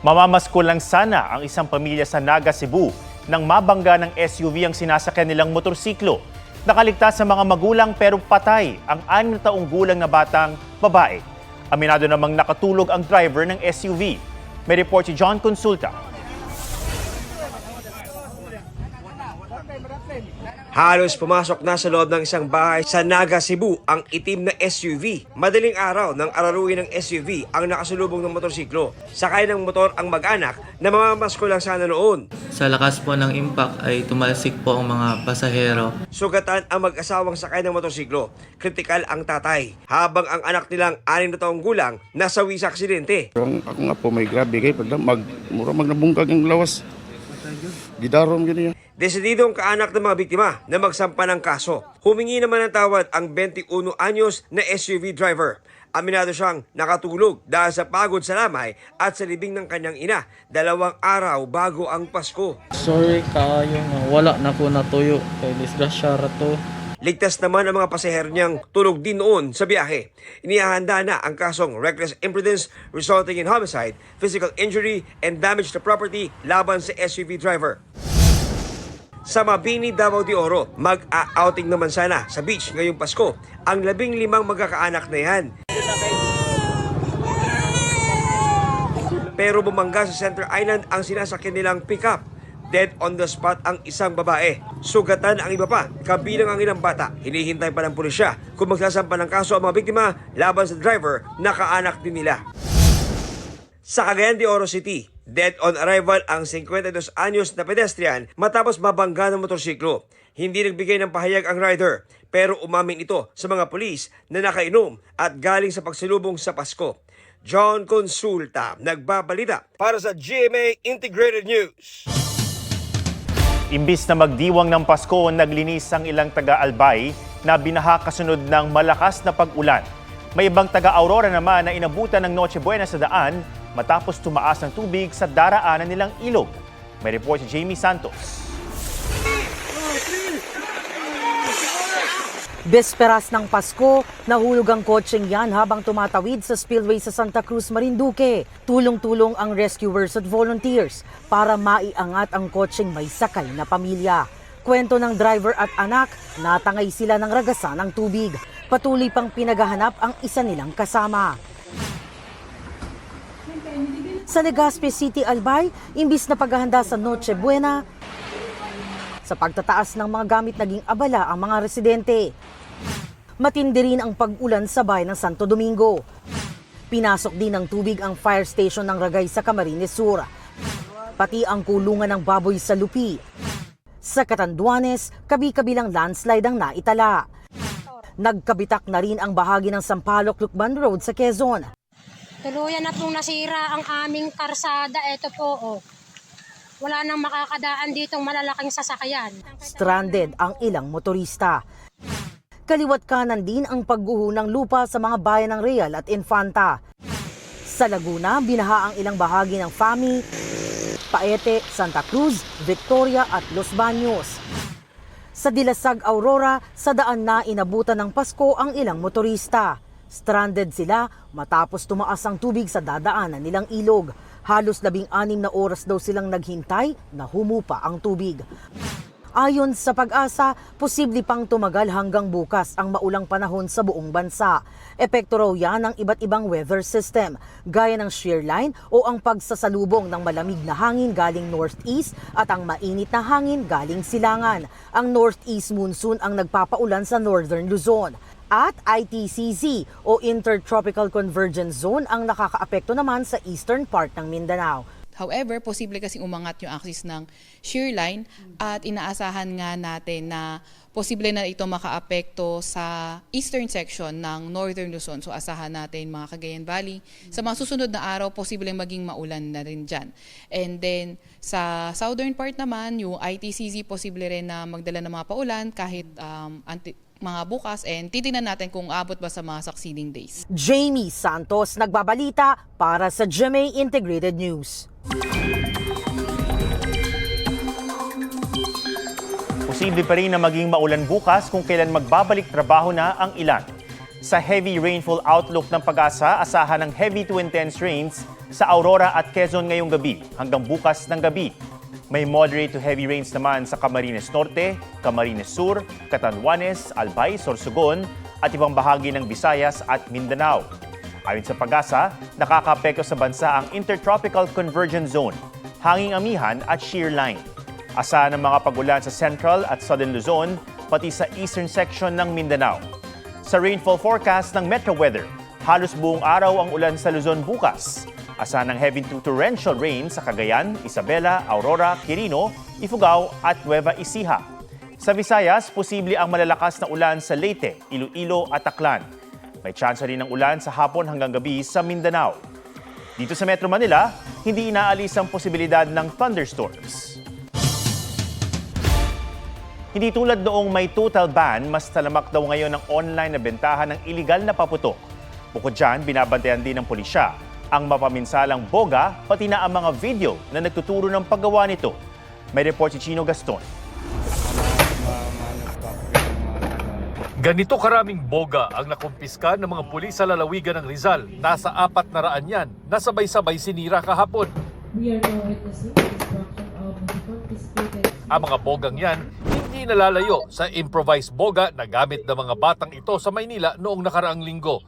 Mamamasko lang sana ang isang pamilya sa Naga, Cebu nang mabangga ng SUV ang sinasakyan nilang motorsiklo. Nakaligtas sa mga magulang pero patay ang 6 na taong gulang na batang babae. Aminado namang nakatulog ang driver ng SUV. May report si John Consulta. Halos pumasok na sa loob ng isang bahay sa Naga, Cebu ang itim na SUV. Madaling araw nang araruin ng SUV ang nakasulubong ng motorsiklo. Sakay ng motor ang mag-anak na mamamasko lang sana noon. Sa lakas po ng impact ay tumalsik po ang mga pasahero. Sugatan ang mag-asawang sakay ng motorsiklo. Kritikal ang tatay. Habang ang anak nilang 6 na taong gulang nasawi sa aksidente. Ako nga po may grabe kay pag nabungkag ang lawas. Gidarom ganyan. Desidido ang kaanak ng mga biktima na magsampa ng kaso. Humingi naman ng tawad ang 21 anyos na SUV driver. Aminado siyang nakatulog dahil sa pagod sa lamay at sa libing ng kanyang ina 2 araw bago ang Pasko. Sorry kayo nga wala na po natuyo kay disgrasya rato. Ligtas naman ang mga pasahero niyang tulog din noon sa biyahe. Inihahanda na ang kasong reckless imprudence resulting in homicide, physical injury, and damage to property laban sa SUV driver. Sa Mabini, Davao de Oro, mag-a-outing naman sana sa beach ngayong Pasko ang 15 magkakaanak na yan. Pero bumangga sa Center Island ang sinasakyan nilang pick-up. Dead on the spot ang isang babae. Sugatan ang iba pa, kabilang ang ilang bata. Hinihintay pa ng pulisya kung magsasampa ng kaso ang mga biktima laban sa driver na kaanak din nila. Sa Cagayan de Oro City, dead on arrival ang 52 anyos na pedestrian matapos mabangga ng motorsiklo. Hindi nagbigay ng pahayag ang rider, pero umamin ito sa mga pulis na nakainom at galing sa pagsalubong sa Pasko. John Consulta, nagbabalita para sa GMA Integrated News. Imbis na magdiwang ng Pasko, naglinis ang ilang taga-Albay na binaha kasunod ng malakas na pag-ulan. May ibang taga-Aurora naman na inabutan ng Noche Buena sa daan matapos tumaas ng tubig sa daraanan nilang ilog. May report si Jamie Santos. Besperas ng Pasko, nahulog ang kotseng yan habang tumatawid sa spillway sa Santa Cruz, Marinduque. Tulong-tulong ang rescuers at volunteers para maiangat ang kotseng may sakay na pamilya. Kwento ng driver at anak, natangay sila ng ragasan ng tubig. Patuloy pang pinaghahanap ang isa nilang kasama. Sa Legazpi City, Albay, imbis na paghahanda sa Noche Buena, sa pagtataas ng mga gamit naging abala ang mga residente. Matindi rin ang pag-ulan sa bayan ng Santo Domingo. Pinasok din ng tubig ang fire station ng Ragay sa Camarines Sur. Pati ang kulungan ng baboy sa Lupi. Sa Catanduanes, kabi-kabilang landslide ang naitala. Nagkabitak na rin ang bahagi ng Sampaloc-Lucban Road sa Quezon. Tuluyan na pong nasira ang aming karsada. Ito po, oh. Wala nang makakadaan ditong malalaking sasakyan. Stranded ang ilang motorista. Kaliwat kanan din ang pagguho ng lupa sa mga bayan ng Real at Infanta. Sa Laguna, binaha ang ilang bahagi ng Fami, Paete, Santa Cruz, Victoria at Los Baños. Sa Dilasag, Aurora, sa daan na inabutan ng Pasko ang ilang motorista. Stranded sila matapos tumaas ang tubig sa dadaanan nilang ilog. Halos 16 na oras daw silang naghintay na humupa ang tubig. Ayon sa Pag-asa, posible pang tumagal hanggang bukas ang maulang panahon sa buong bansa. Epekto raw yan ng iba't ibang weather system, gaya ng shear line o ang pagsasalubong ng malamig na hangin galing northeast at ang mainit na hangin galing silangan. Ang northeast monsoon ang nagpapaulan sa northern Luzon. At ITCZ o Intertropical Convergence Zone ang nakakaapekto naman sa eastern part ng Mindanao. However, posible kasing umangat yung axis ng shear line at inaasahan nga natin na posible na ito makaapekto sa eastern section ng northern Luzon. So asahan natin mga Cagayan Valley. Sa mga susunod na araw, posibleng maging maulan na rin dyan. And then sa southern part naman, yung ITCZ posible rin na magdala ng mga paulan kahit mga bukas, and titingnan natin kung abot ba sa mga succeeding days. Jamie Santos, nagbabalita para sa GMA Integrated News. Posible pa rin na maging maulan bukas kung kailan magbabalik trabaho na ang ilan. Sa heavy rainfall outlook ng Pag-asa, asahan ng heavy to intense rains sa Aurora at Quezon ngayong gabi hanggang bukas ng gabi. May moderate to heavy rains naman sa Camarines Norte, Camarines Sur, Catanduanes, Albay, Sorsogon at ibang bahagi ng Visayas at Mindanao. Ayon sa Pag-asa, nakakaapekto sa bansa ang Intertropical Convergence Zone, hanging amihan at shear line. Asahan ng mga pag-ulan sa Central at Southern Luzon, pati sa eastern section ng Mindanao. Sa rainfall forecast ng Metro Weather, halos buong araw ang ulan sa Luzon bukas. Asahan ng heavy to torrential rain sa Cagayan, Isabela, Aurora, Quirino, Ifugao at Nueva Ecija. Sa Visayas, posible ang malalakas na ulan sa Leyte, Iloilo at Aklan. May tsansa rin ng ulan sa hapon hanggang gabi sa Mindanao. Dito sa Metro Manila, hindi inaalis ang posibilidad ng thunderstorms. Hindi tulad noong may total ban, mas talamak daw ngayon ang online na bentahan ng iligal na paputok. Bukod dyan, binabantayan din ng pulisya ang mapaminsalang boga, pati na ang mga video na nagtuturo ng paggawa nito. May report si Chino Gaston. Ganito karaming boga ang nakumpiska ng mga pulis sa lalawigan ng Rizal. Nasa 400 yan, nasabay-sabay sinira kahapon. We are now witnessing the destruction of the confiscated. Ang mga bogang yan, hindi nalalayo sa improvised boga na gamit ng mga batang ito sa Maynila noong nakaraang linggo.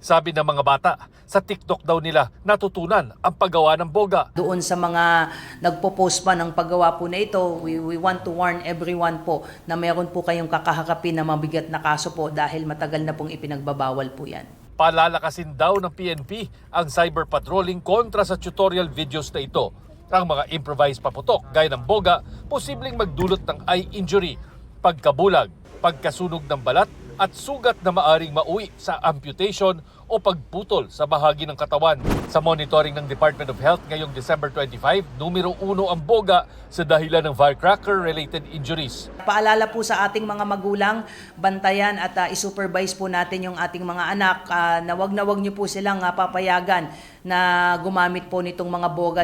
Sabi ng mga bata, sa TikTok daw nila natutunan ang paggawa ng boga. Doon sa mga nagpo-post pa ng paggawa po na ito, we want to warn everyone po na meron po kayong kakahakapin na mabigat na kaso po dahil matagal na pong ipinagbabawal po yan. Palalakasin daw ng PNP ang cyber patrolling kontra sa tutorial videos na ito. Ang mga improvised paputok gaya ng boga, posibleng magdulot ng eye injury, pagkabulag, pagkasunog ng balat at sugat na maaring mauwi sa amputation o pagputol sa bahagi ng katawan. Sa monitoring ng Department of Health ngayong December 25, numero 1 ang boga sa dahilan ng firecracker-related injuries. Paalala po sa ating mga magulang, bantayan at isupervise po natin yung ating mga anak na wag niyo po silang papayagan na gumamit po nitong mga boga.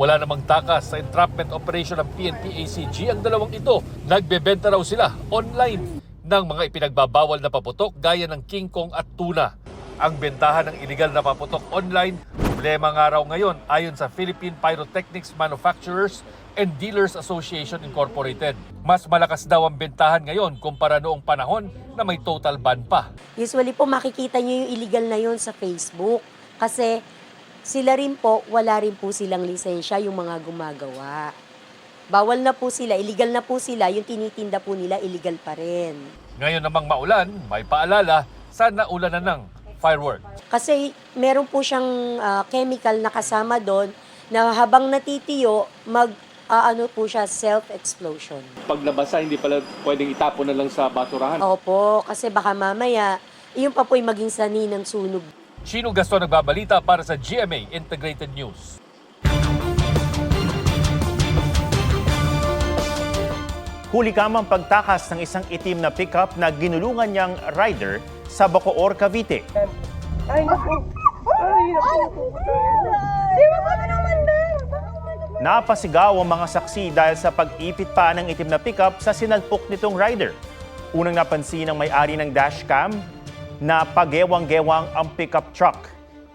Wala namang takas sa entrapment operation ng PNP-ACG ang dalawang ito. Nagbebenta raw sila online ng mga ipinagbabawal na paputok gaya ng King Kong at tuna. Ang bentahan ng iligal na paputok online, problema nga raw ngayon ayon sa Philippine Pyrotechnics Manufacturers and Dealers Association Incorporated. Mas malakas daw ang bentahan ngayon kumpara noong panahon na may total ban pa. Usually po makikita nyo yung illegal na yun sa Facebook kasi sila rin po, wala rin po silang lisensya yung mga gumagawa. Bawal na po sila, illegal na po sila, yung tinitinda po nila illegal pa rin. Ngayon namang maulan, may paalala, sana ulanan ng firework. Kasi meron po siyang chemical na kasama doon na habang natitiyo, ano po siya, self-explosion. Pag nabasa, hindi pala pwedeng itapon na lang sa basurahan? Opo, kasi baka mamaya, iyon pa po'y maging sani ng sunog. Chino Gaston nagbabalita para sa GMA Integrated News. Huli kamang pagtakas ng isang itim na pickup na ginulungan niyang rider sa Bacoor, Cavite. Napasigaw ang mga saksi dahil sa pag-ipit pa ng itim na pickup sa sinalpok nitong rider. Unang napansin ng may-ari ng dashcam na pagewang-gewang ang pickup truck.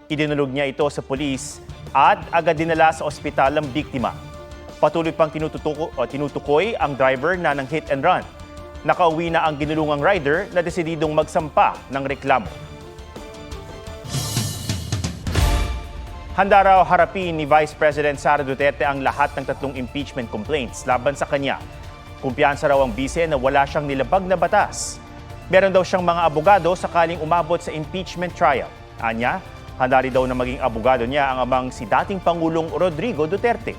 Idinulog niya ito sa pulis at agad dinala sa ospital ang biktima. Patuloy pang tinutukoy ang driver na ng hit and run. Nakauwi na ang ginulungang rider na desididong magsampa ng reklamo. Handa raw harapin ni Vice President Sara Duterte ang lahat ng 3 impeachment complaints laban sa kanya. Kumpiyansa raw ang bise na wala siyang nilabag na batas. Meron daw siyang mga abogado sakaling umabot sa impeachment trial. Anya, handa rin daw na maging abogado niya ang amang si dating Pangulong Rodrigo Duterte.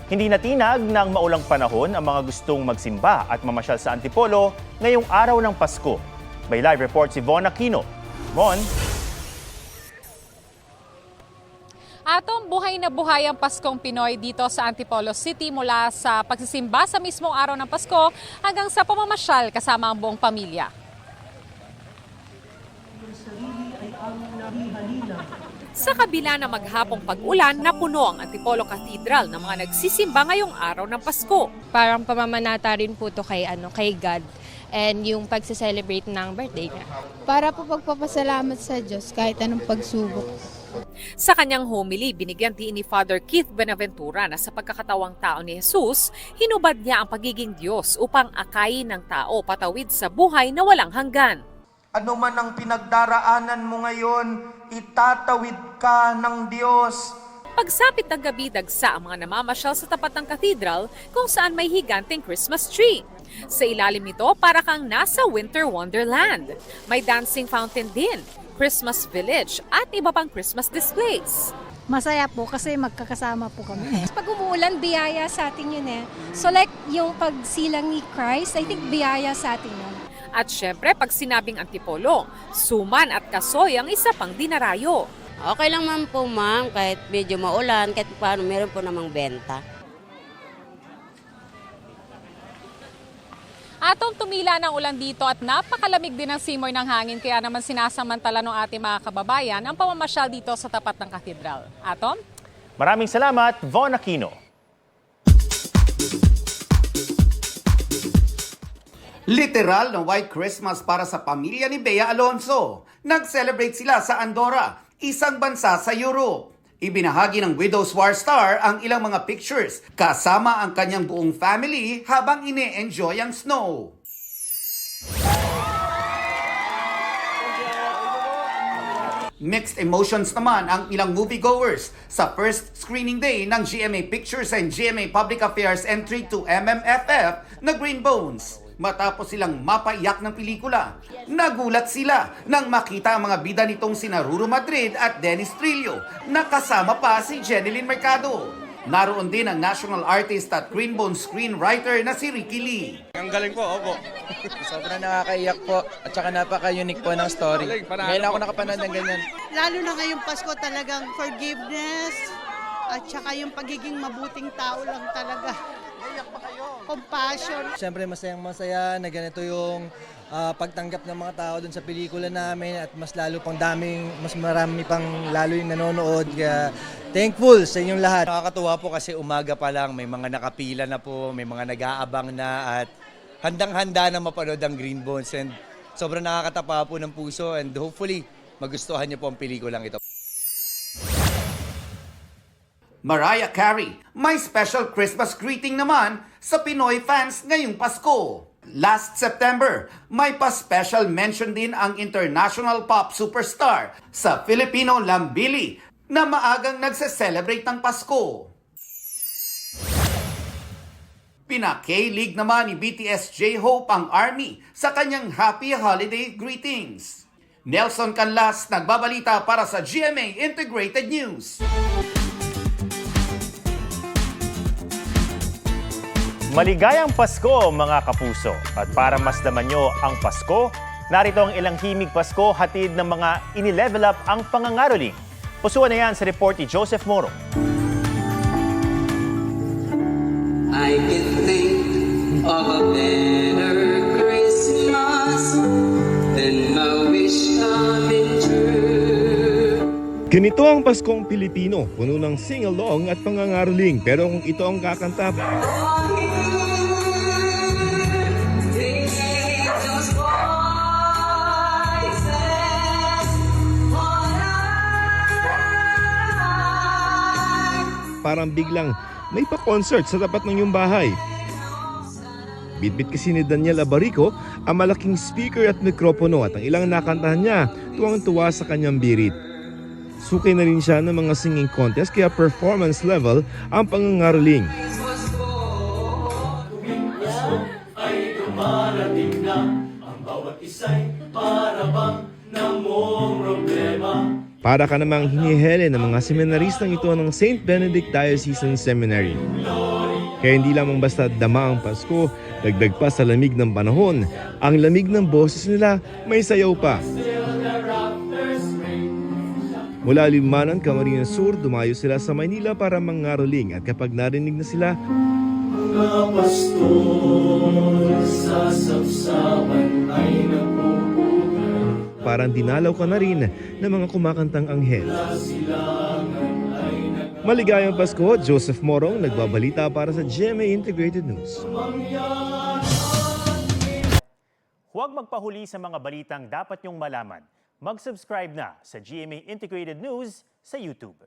Hindi natinag ng maulang panahon ang mga gustong magsimba at mamasyal sa Antipolo ngayong araw ng Pasko. May live report si Von Aquino. Von? Atong buhay na buhay ang Paskong Pinoy dito sa Antipolo City mula sa pagsisimba sa mismong araw ng Pasko hanggang sa pamamasyal kasama ang buong pamilya. Sa kabila ng maghapong pag-ulan, napuno ang Antipolo Cathedral ng mga nagsisimba ngayong araw ng Pasko. Parang pamamanata rin po to kay God and yung pagse-celebrate ng birthday niya. Para po pagpapasalamat sa Diyos kahit anong pagsubok. Sa kanyang homily, binigyan din ni Father Keith Benaventura na sa pagkakatawang tao ni Jesus, hinubad niya ang pagiging Diyos upang akayin ng tao patawid sa buhay na walang hanggan. Ano man ang pinagdaraanan mo ngayon, itatawid ka ng Diyos. Pagsapit ng gabi, dagsa ang mga namamasyal sa tapat ng katedral kung saan may higanting Christmas tree. Sa ilalim nito, para kang nasa Winter Wonderland. May dancing fountain din, Christmas village at iba pang Christmas displays. Masaya po kasi magkakasama po kami. Pag umuulan, biyaya sa atin yun eh. So like yung pagsilang ni Christ, I think biyaya sa atin yun. At syempre, pag sinabing Antipolo, suman at kasoy ang isa pang dinarayo. Okay lang man po ma'am, kahit medyo maulan, kahit paano meron po namang benta. Atong tumila ng ulan dito at napakalamig din ang simoy ng hangin, kaya naman sinasamantala ng ating mga kababayan ang pamamasyal dito sa tapat ng katedral. Atom? Maraming salamat, Von Aquino. Literal na White Christmas para sa pamilya ni Bea Alonso. Nag-celebrate sila sa Andorra, isang bansa sa Europe. Ibinahagi ng Widow's War star ang ilang mga pictures kasama ang kanyang buong family habang ine-enjoy ang snow. Mixed emotions naman ang ilang moviegoers sa first screening day ng GMA Pictures and GMA Public Affairs entry to MMFF na Green Bones. Matapos silang mapaiyak ng pelikula, nagulat sila nang makita ang mga bida nitong sina Ruru Madrid at Dennis Trillo na kasama pa si Jeneline Mercado. Naroon din ang national artist at Green Bones screenwriter na si Ricky Lee. Ang galing po, opo. Sobrang nakakaiyak po at saka napaka-unique po ng story. Ngayon ako nakapanood ng ganyan. Lalo na ngayong Pasko talagang forgiveness at saka yung pagiging mabuting tao lang talaga. Compassion. Siyempre masayang-masaya na ganito yung pagtanggap ng mga tao dun sa pelikula namin at mas lalo pang mas marami pang lalo yung nanonood. Kaya thankful sa inyong lahat. Nakakatuwa po kasi umaga pa lang may mga nakapila na po, may mga nag-aabang na at handang-handa na mapanood ang Green Bones and sobrang nakakatapa po ng puso and hopefully magustuhan niyo po ang pelikulang ito. Mariah Carey, may special Christmas greeting naman sa Pinoy fans ngayong Pasko. Last September, may pa-special mention din ang international pop superstar sa Filipino Lambili na maagang nagse-celebrate ng Pasko. Pina-K-League naman ni BTS J-Hope ang ARMY sa kanyang Happy Holiday greetings. Nelson Canlas nagbabalita para sa GMA Integrated News. Maligayang Pasko mga kapuso! At para masdaman nyo ang Pasko, narito ang ilang himig Pasko hatid ng mga inilevel up ang pangangaroling. Pusuan na yan sa report ni Joseph Moro. I can think of a better Christmas than my wish coming true. Ganito ang Paskong Pilipino, puno ng sing-along at pangangaroling. Pero kung ito ang kakanta, parang biglang may pa-concert sa tapat ng iyong bahay. Bitbit kasi ni Daniel Abarico ang malaking speaker at mikropono at ang ilang nakantahan niya tuwang-tuwa sa kanyang birit. Sukay na rin siya ng mga singing contest kaya performance level ang pangangaroling. Ay dumarating na ang bawat isa'y para bang namong problema. Para ka namang hinihele ng mga seminaristang ito ng St. Benedict Diocesan Seminary. Kaya hindi lamang basta dama ang Pasko, dagdag pa sa lamig ng panahon, ang lamig ng boses nila may sayaw pa. Mula Limanan, Camarines Sur, dumayo sila sa Maynila para mangaroling at kapag narinig na sila, mga pastor sa sapsapan ay napupunan. parang dinalaw ka na rin ng mga kumakantang anghel. Maligayang Pasko, Joseph Morong, nagbabalita para sa GMA Integrated News. Huwag magpahuli sa mga balitang dapat niyong malaman. Mag-subscribe na sa GMA Integrated News sa YouTube.